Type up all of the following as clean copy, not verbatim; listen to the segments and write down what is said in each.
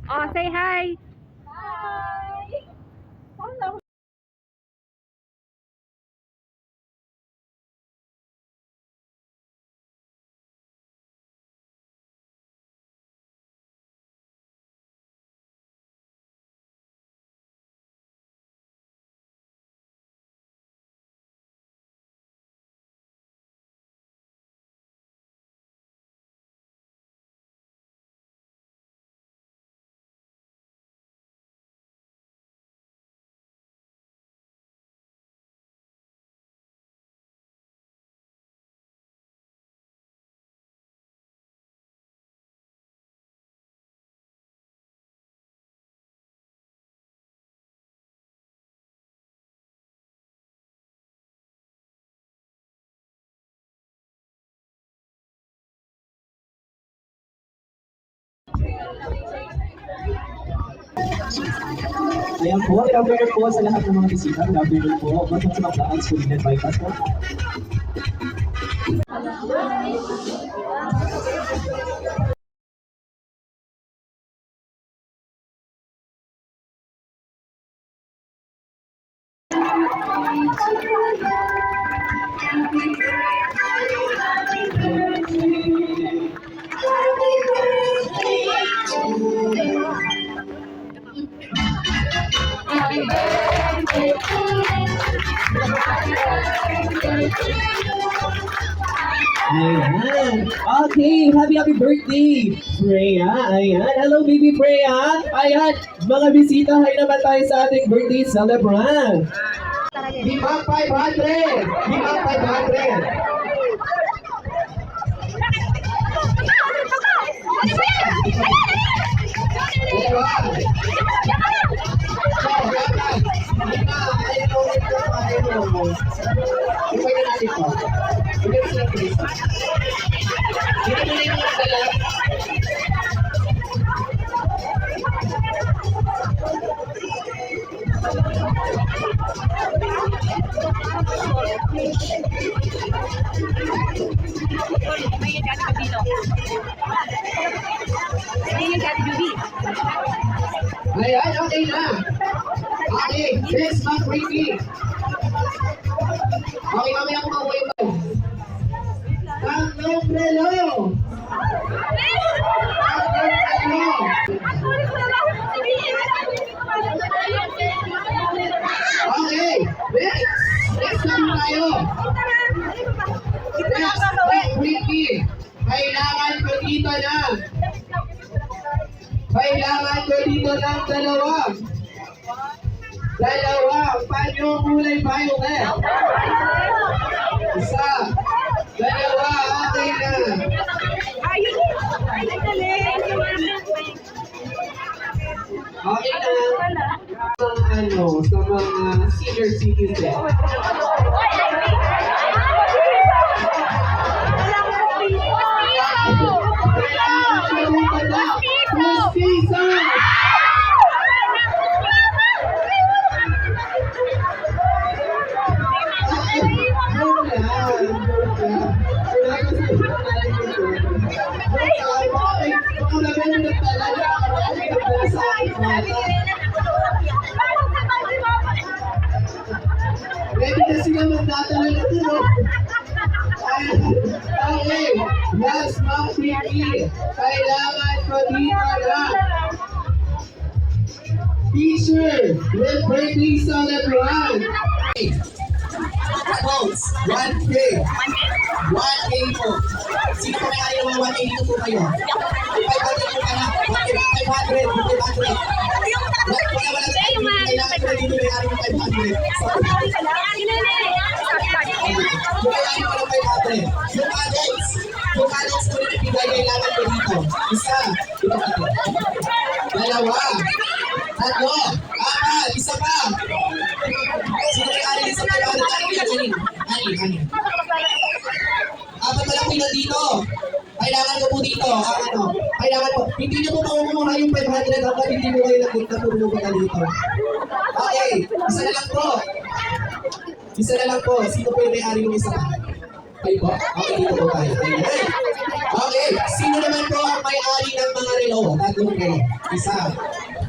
Oh, say hi. Ayan po, good afternoon po sa lahat ng mga bisita. Good afternoon po. Welcome to Maclaan School Net Bypass po. Ayan. Okay, happy birthday, Freya. Ayan. Hello, baby Freya. Ayan, mga bisita, hay naman tayo sa ating birthday celebrant. Give up 500! Give up 500! Ayan, okay na. Okay, next back Ricky. Okay, mamaya ko mauwi mo. Ang nombrelo. Okay, next naman tayo. Next back Ricky. Kailangan ko dito na. Kailangan ko dito ng dalawang panyong kulay violet. Isa, dalawa, okay na. Okay na. Sa mga senior citizen. Ready na sila magdadala na ito. Okay, last month Ricky. Kailangan ko dito na teacher with birthday celebrant. Votes, 1K. 1K po. Sino po may ayaw ng 1K dito po kayo? 500 po ka na. 500. 500. Kailangan ko dito may ayaw ng 500. Kailangan ko ng 500. Yung adults ko rin ibigay kailangan ko dito. Isa. Dalawa. Tatlo. Apat. Isa pa. Sino may ayaw sa 500? Ani. Apat na lang pila dito. Kailangan ko po dito. Kailangan po. Hindi nyo po makukuha yung 500 hanggang hindi mo kayo natulog na dito. Okay. Isa na lang po. Isa na lang po. Sino po yung may-ari ng isa pa? Kayo po? Okay, dito po tayo. Ayan. Okay, sino naman po ang may-ari ng mga relo? Tatlong relo. Isa.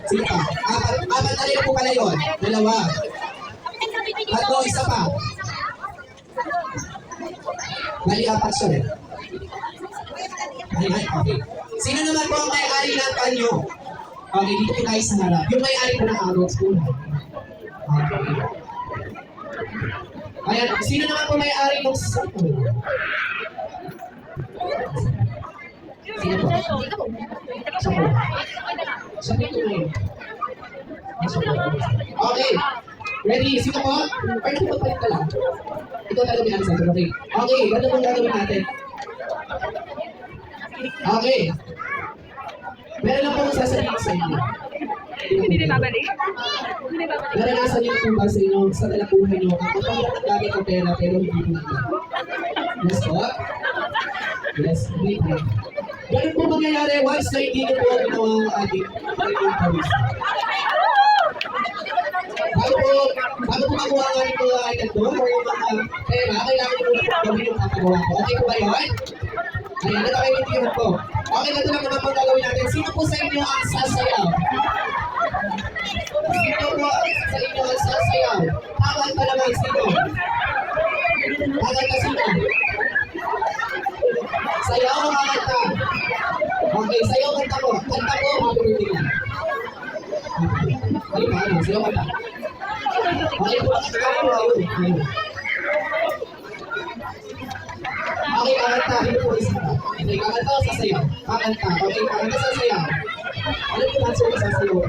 Sino pa? Apat na relo po pala yun. Dalawa. Tatlo, isa pa. Bali, apat siya eh. Ayan, okay. Sino naman po ang may-ari ng kanyo? Okay, dito po tayo sa harap. Yung may-ari po ng arrows po. Okay. Ayan, sino naman po may-ari ng sapo? Sino po? Sapo. Sapo ito ngayon. Okay. Ready? Sino po? Ay, nakipagpalit ka lang. Ito talaga may answer. Okay. Okay, ganda pong gagawin natin. Okay. Meron lang pong sasabihin sa inyo. Hindi na babalik. Naranasan niyo po ba sa inyo, sa talapuhan niyo, ang kapag naggamit ng pera pero hindi po nila? Yes po? Yes, hindi po. Ganun po mangyayari once na hindi niyo po ginawa ang ating pawis. Bago po magawa ang ating mga item doon, o yung mga pera, kailangan niyo po gawin yung papagawa ko. Okay po ba yun? Ayan, nagkakaintindihan po. Okay, ganito lang naman po gagawin natin. Sino po sa inyo ang sasayaw? Sino po sa inyo ang sasayaw? Tawag pa naman, sino? Tawag ka sino? Sayaw o kakanta? Okay, sayaw kanta po. Kanta po, mabunutin lang. Ay, paano? Sayaw kanta. Okay po, kakanta po. Okay, kakanta. Hindi po isa pa. Okay, kakanta o sasayaw? Kakanta. Okay, kakanta sasayaw. Ano po answer na sasayaw?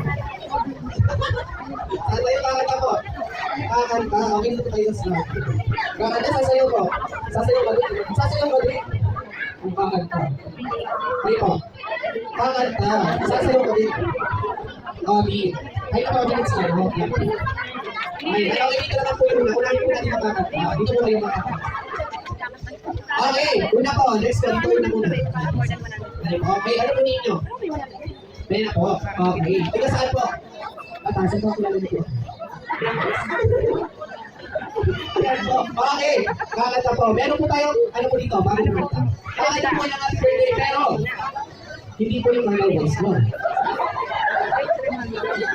Sasayaw, kakanta po. Kakanta. Okay, dito tayo sa kakanta, sasayaw po. Sasayaw ba din? Sasayaw ba din? Ang kakanta. Ay po. Kakanta. Sasayaw ba din? Okay. Ay, ito 5 minutes lang. Okay. Ay, dito naman po yung una. Unahin po natin ang kakanta. Dito po kayo kakanta. Okay, una po. Next one. Ito una muna. Okay, ano po ninyo? Pena po. Okay. Ika saan po? Patasin po ako lang dito. Ayan po. Okay. Kakanta po. Meron po tayo, ano po dito? Bakit naman ito? Kakanta po yung happy birthday, pero hindi po yung mga voice mo.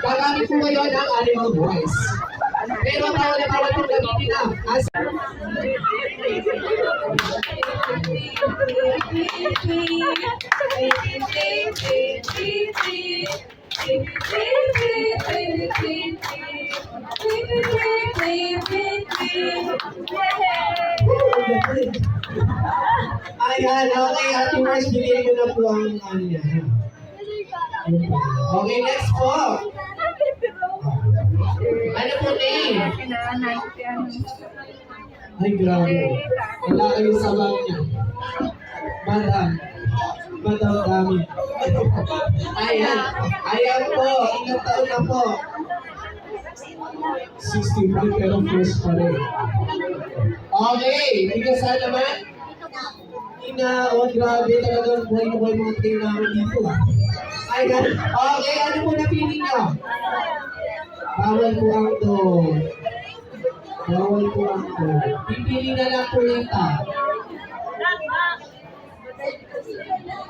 Gagamit po ngayon ang animal voice. Pero bawal na bawal po gamitin na. As ayan, okay. Ate Mars, bigyan ko na po ang ano yan. Okay, next po. Ano po name? Ay, grabe. Wala kayong sabang niya. Madam. Madam dami. Ayan. Ayan po. Ilang taon na po? 65 pero fresh pa rin. Okay. Ikaw saan naman? Ina, oh grabe talagang buhay na buhay mga tingin namin dito. Ayan. Okay, ano po napili niyo? Bawal po ang to. Bawal po ang to. Pipili na lang po yung ta.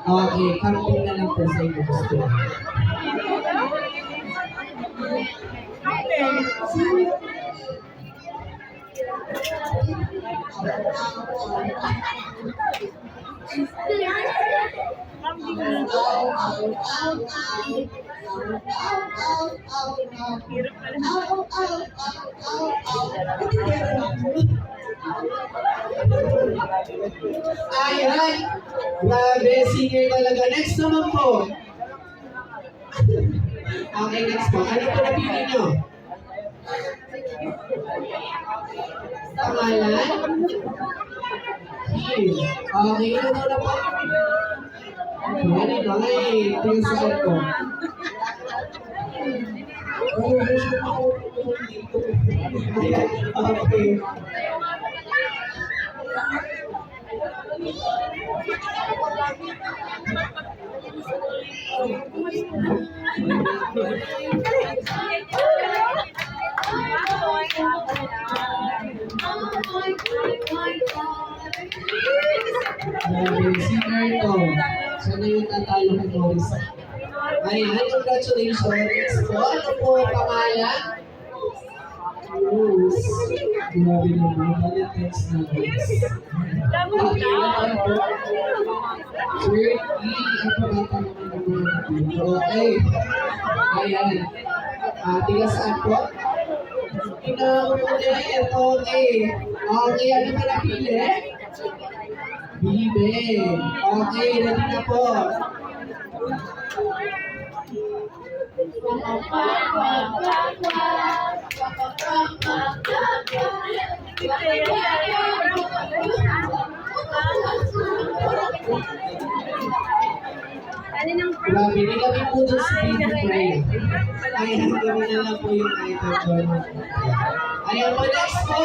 Okay, camping na lang po sa inyo gusto. Ayan! Grabe, singer talaga. Next naman po. Okay, next po. Ano po napili nyo? Pangalan? Hill. Okay, ano na po? Ano na? Ay, ito yung sagot ko. Okay. Si Carto. Siya na yung tatalo kay Morris. Ayan, congratulations. So, ano po pangalan? Rose. Grabe naman. Ano text na Rose? Okay, okay. Ayan. Tiga saan po? Pinaulit. Okay. Okay, ano ka napili? Bibe. Okay, ready na po. Grabe, hindi kami po dun sa Bibe Pray. Ayan, kami na lang po yung item ko. Ayan po, next po.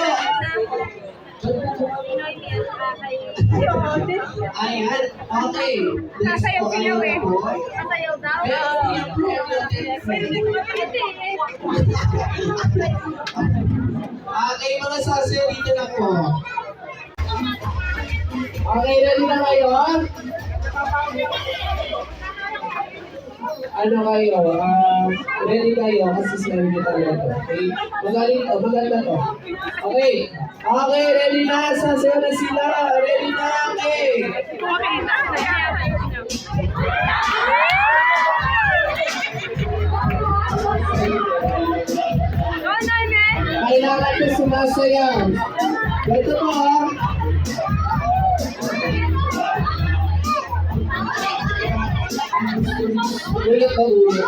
Ayan, okay. Next po, ayan na po. Okay, mga sase, dito na po. Okay, ready na kayo? Ano kayo? Ready kayo? Kasi sinabi niyo talaga to. Okay? Magaling to, maganda to. Okay. Okay, ready na. Sasayo na sila. Ready na. Okay. Kailangan ko sumasayaw. Ito po ha. Ulit po, ulit.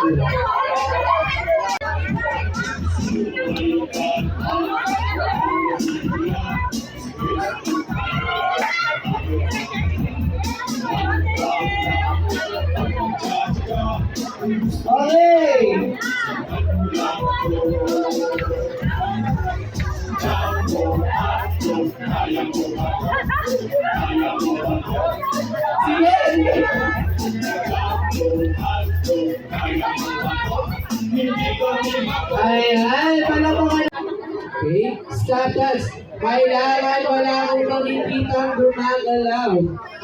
Okay! Ayan, palapakan. Okay, status. Kailangan wala akong makikitang gumagalaw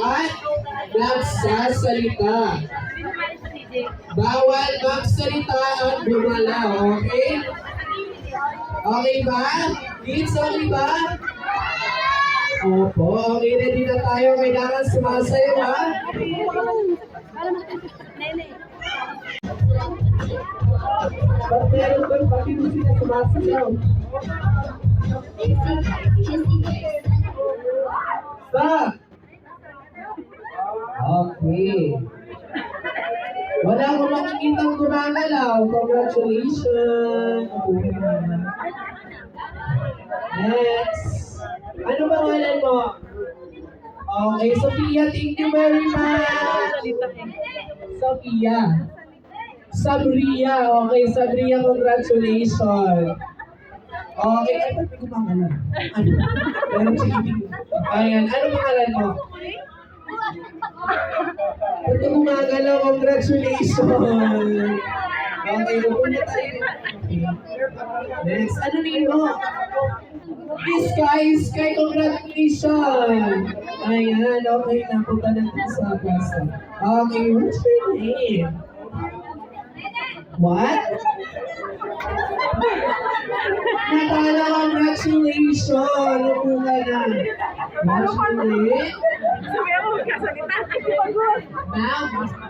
at nagsasalita. Bawal magsalita at gumalaw, okay? Okay ba? Kids, okay ba? Opo, okay, ready na tayo. Kailangan sumasayo, ha? Ba't meron doon? Bakit mo sila sumasayaw? Stop! Okay. Wala akong makikitang gumagalaw. Congratulations! Next. Ano ba pangalan mo? Okay, Sophia, thank you very much. Sophia. Sabria. Okay, Sabria, congratulations. Okay, ay, ba't may gumagalaw? Ano? Pero sige. Ayan, ano pangalan mo? Ba't gumagalaw? Congratulations. Okay, pupunta tayo. Next, ano name mo? Sky, congratulations! Ayan, okay, napunta natin sa basa. Okay, what's your name? What? Natala, congratulations! Napunta na. What's your name? Ma'am?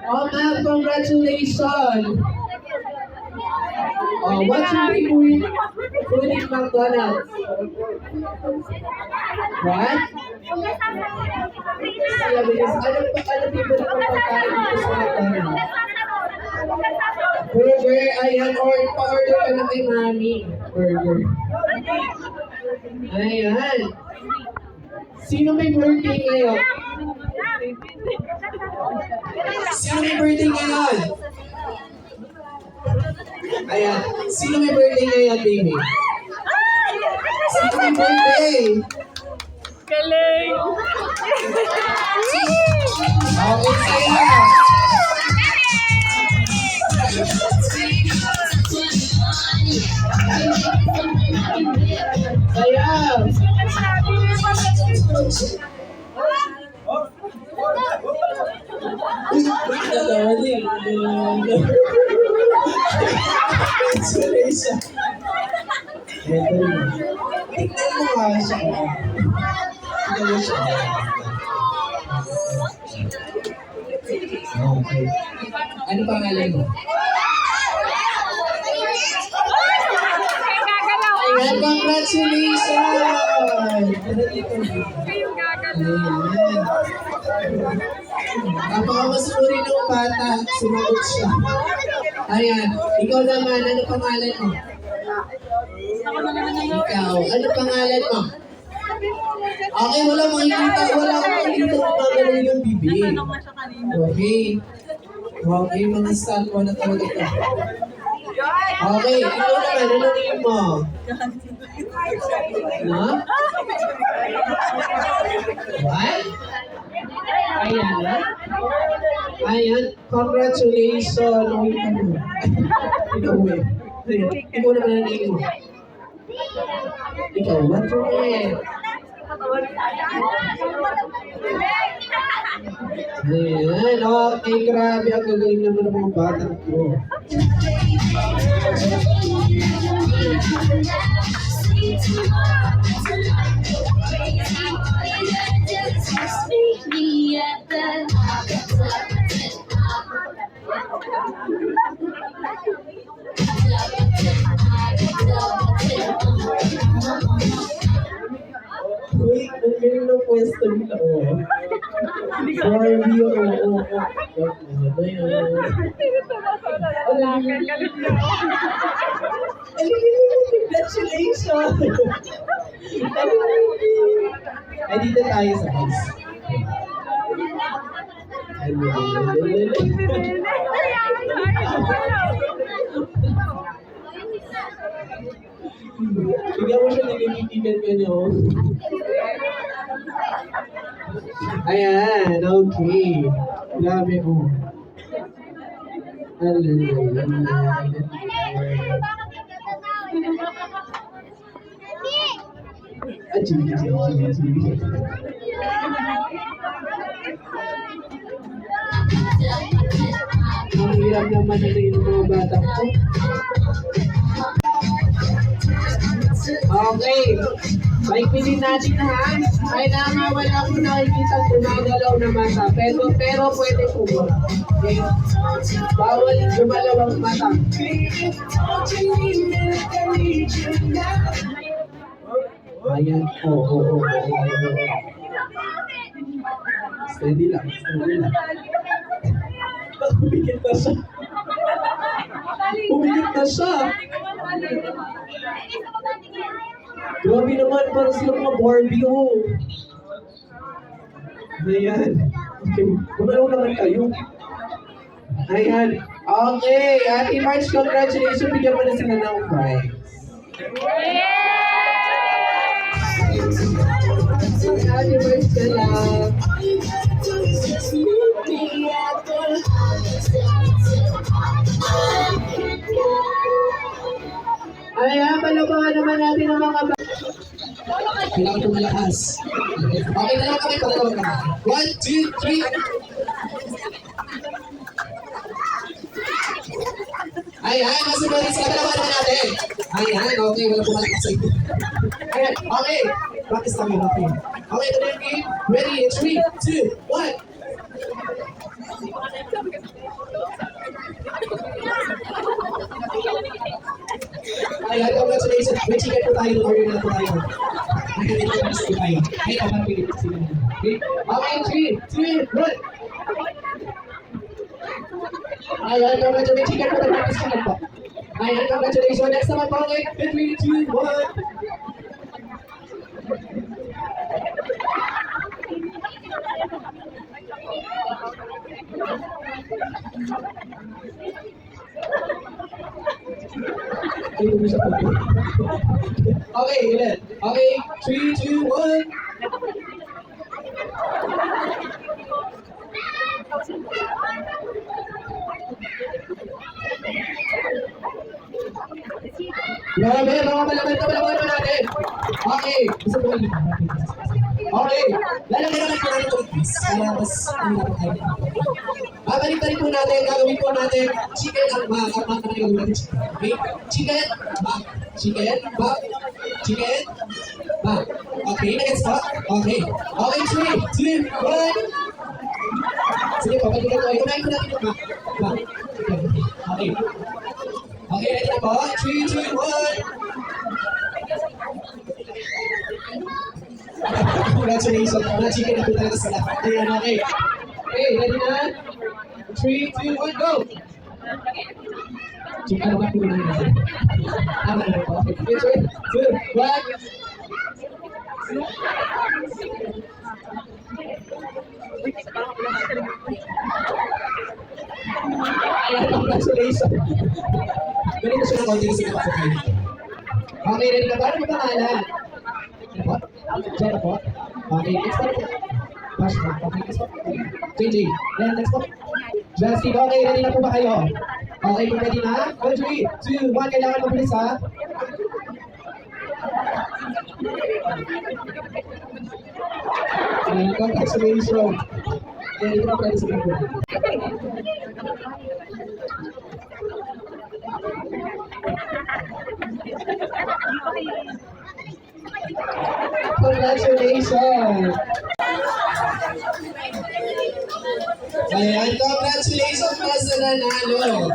Oh, ma'am, congratulations! Oh, what's your favorite food in McDonald's? What? Sabi niya, ano favorite mong pagkain dito sa McDonald's? Burger, ayan, or pa-order ka na kay Mami. Burger. Ayan. Sino may birthday ngayon? Sino may birthday ngayon? Ayan. Sino may birthday ngayon, baby? Sino may birthday? Galing! Okay, saya. Saya. Congratulations. Ito na. Tignan mo nga siya. Tignan mo siya. Okay. Ano pangalan mo? Ayan, congratulations! Kayong gagalaw. Ayan. Napakamasuri ng bata. Sumagot siya. Ayan. Ikaw naman, ano pangalan mo? Ikaw. Ano pangalan mo? Okay, wala makikita. Wala akong makikita kung magalaw yung bibig. Okay. Okay, mga statwa na talaga ito. Okay, ikaw naman, ano tingin mo? Ha? What? Ayan, ha? Ayan, congratulations. Uy, ano? Ikaw, eh. Ayan, ikaw naman ang tingin mo. Ikaw, what you eh? Ayan, okay, grabe. Ang gagaling naman ng mga bata ko. Uy, ang galing ng pwesto nila, oh. Barbie, oo. Ano yun? Congratulations! Ay, dito tayo sa house. Bigyan mo siya, nililipigan ka niya, oh. Ayan, okay. Grabe, oh. Ang hirap naman na rin ng mga bata ko. Okay. Paikpilin natin ha. Kailangan wala akong nakikita gumagalaw na mata. Pero pwede po ba? Okay. Bawal gumalaw ang mata. Ayan. Oo. Steady lang. Pumikit na siya. Grabe naman, parang sila mga Barbie, oh. Ayan. Okay. Gumalaw naman kayo. Ayan. Okay. Ate March, congratulations. Bigyan mo na sila ng prize. Ate March ka lang. Ayan, palabangan naman natin ang mga kailangan ito malakas. Okay, dalawa kami, palabangan kami. 1, 2, 3. Ayan, masunurin sila. Palabangan naman natin. Ayan, okay, wala pumalakas sa ito. Ayan, okay. Practice kami, okay. Okay, ito na yung game. Ready, 3, 2, 1. Ayan, congratulations. May chicken po tayo. Order na po tayo. May chicken po tayo. Ay, kapag pilit sila. Okay, 3, 2, 1. Ayan, congratulations. May chicken po tayo. Practice chicken po. Ayan, congratulations. Next naman po. Okay, 3, 2, 1. Okay, ulit. Okay, 3, 2, 1. Grabe, mga malaman natin. Okay. Gusto ko lang. Okay. Lalagyan naman po natin ito. Kaya mas babalik po natin. Gagawin po natin chicken at bak. At bak na gagawin natin. Okay? Chicken, bak. Chicken, bak. Chicken, bak. Okay, next pa. Okay. Okay, 3, 2, 1. Sige po, pagkikin ko. Unahin ko natin yung bak. Bak. Okay. Okay, ready na po. 3, 2, 1. Congratulations. Na-chicken na po talaga sila. Ayan, okay. Okay, ready na? 3, 2, 1, go! Chicken na ba po na yun? Tama na po. Okay, 3, 2, 1. Ayan, congratulations. Ganito siya ng konti kasi kapapagay. Okay, ready na ba? Ano ba pangalan? Ano po? Diyan po? Okay, next po. Bash po. Okay, next po. JJ. Then, next po. Justin, okay, ready na po ba kayo? Okay, kung ready na? 3, 2, 1, kailangan mabilis ha? Okay, congratulations. Okay, ito na pwede sa mga. Congratulations! Ayan, congratulations mga sa nanalo!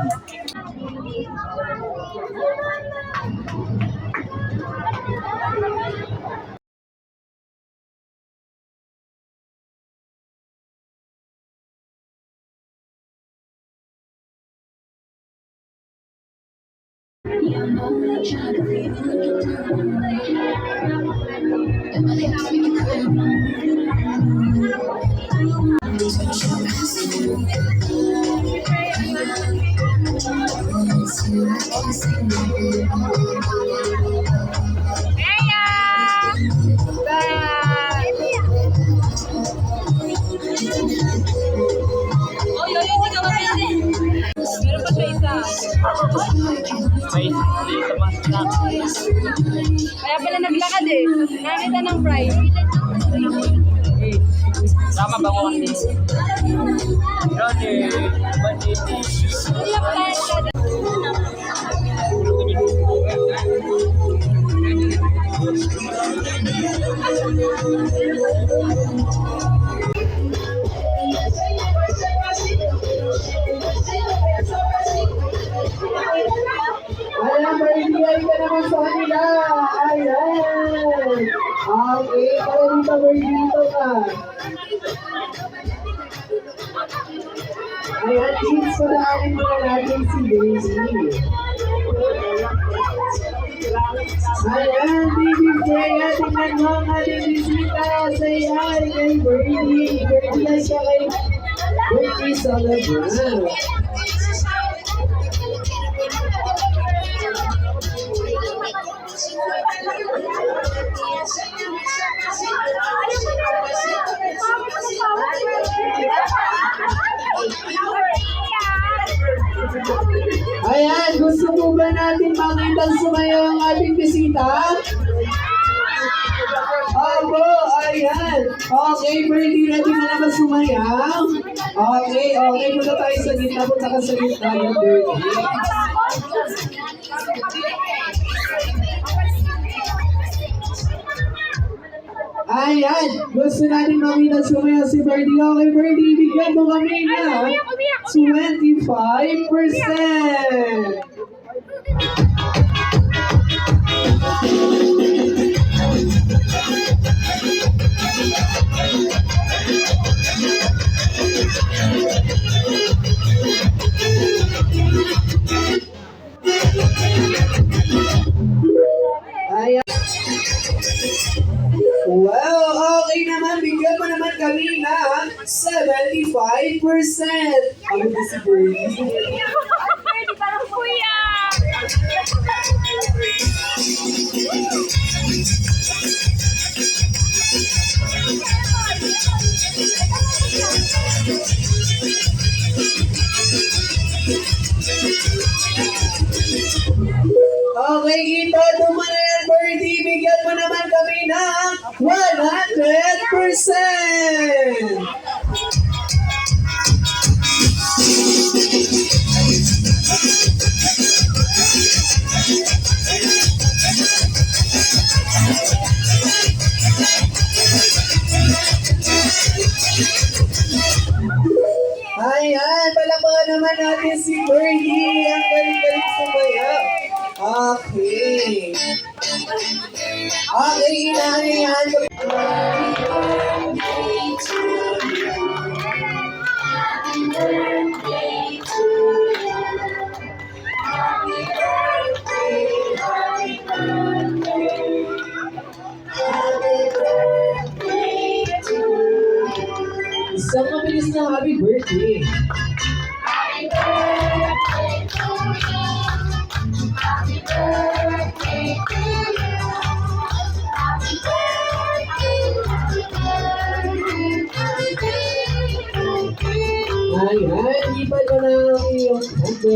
Kaya pala naglakad eh. Nakita ng price. Sama ba ko kasi? Dati, banditi. Ayan, birthday ka naman sa kanila. Ayan. Okay, kaya dito, birthday ka. Ayan, tips ko na akin mga natin si Daisy. Ayan, bibigay tingnan mo ang ating bisita sa iyan kay birthday. Birthday siya kay birthday celebrant. Ayan, gusto po ba natin makita sumayaw ang ating bisita? Opo, ayan. Okay, birthday ready na naman sumayaw. Okay, okay. Punta tayo sa gitna. Punta ka sa gitna ng birthday. Ayan, gusto natin makita sumayaw si Birdie. Okay, Birdie, bigyan mo kami na 25%. Ayan. Wow, okay naman. Bigyan mo naman kami na 75%. Ano ba si Birdie? Pwede parang kuya. Okay, ito mo na yan, Birdie. Bigyan mo naman kami ng 100%! Ayan, palakpakan naman natin si Birdie. Ang galing-galing sumayaw. Okay. Okay, inahayahan ko. Isang mabilis na happy birthday. Ayan, ipan mo na ang iyong kanta.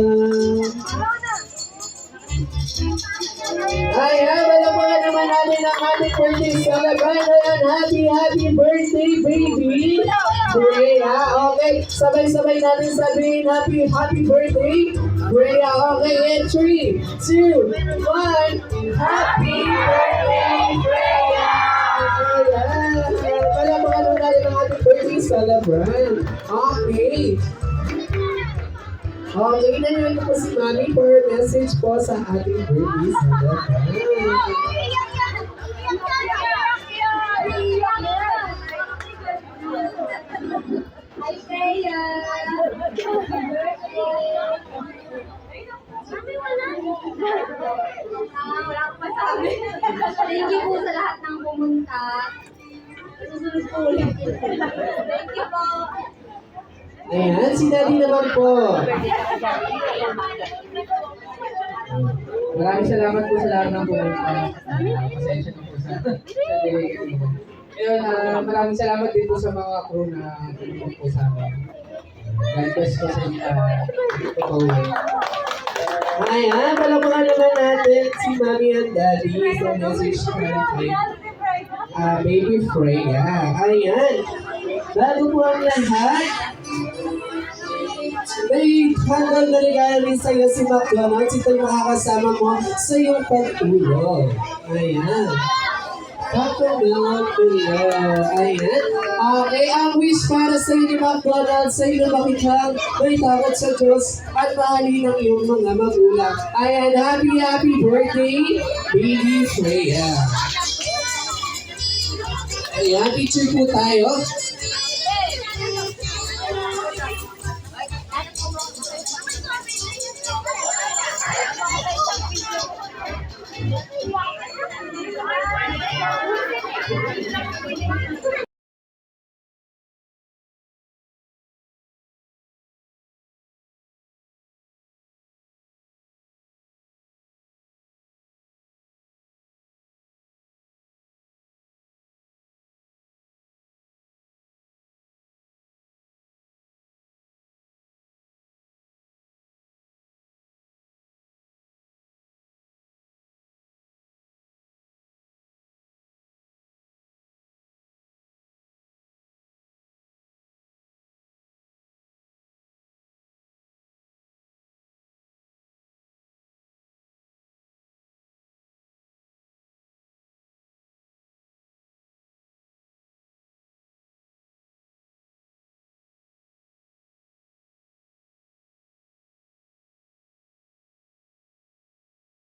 Ayan, palakpakan naman natin ang ating birthday celebration. Happy birthday, baby! Brea, okay. Sabay-sabay natin sabihin happy birthday. Brea, okay. In 3, 2, 1. Happy birthday, Brea! Ayan. Palakpakan naman natin ang ating birthday celebrant. Okay. Okay, nanonood po si Mami for a message po sa ating birthday celebrant. Hi, Freya! Wala akong masabi. Thank you po sa lahat ng pumunta. Susunod po ulit. Thank you po. Ayan, si Daddy naman po. Maraming salamat po sa lahat ng pumunta. Pasensya na po sa delay kanina. Ngayon, maraming salamat din po sa mga crew na tumulong po sa amin. God bless po sa inyo. Ayan, palakpakan naman natin si Mami and Daddy sa message na kay Baby Freya. Ayan, bago po ang lahat, may handal na regalo rin sa'yo si McDonald's. Ito'y makakasama mo sa iyong pagtulog. Ayan. Pagtulog. Ayan. Okay, ang wish para sa iyo ni McDonald's sa iyo na makitang may takot sa Diyos at mahalin ang iyong mga magulang. Ayan, happy birthday, Baby Freya. Ayan, picture po tayo.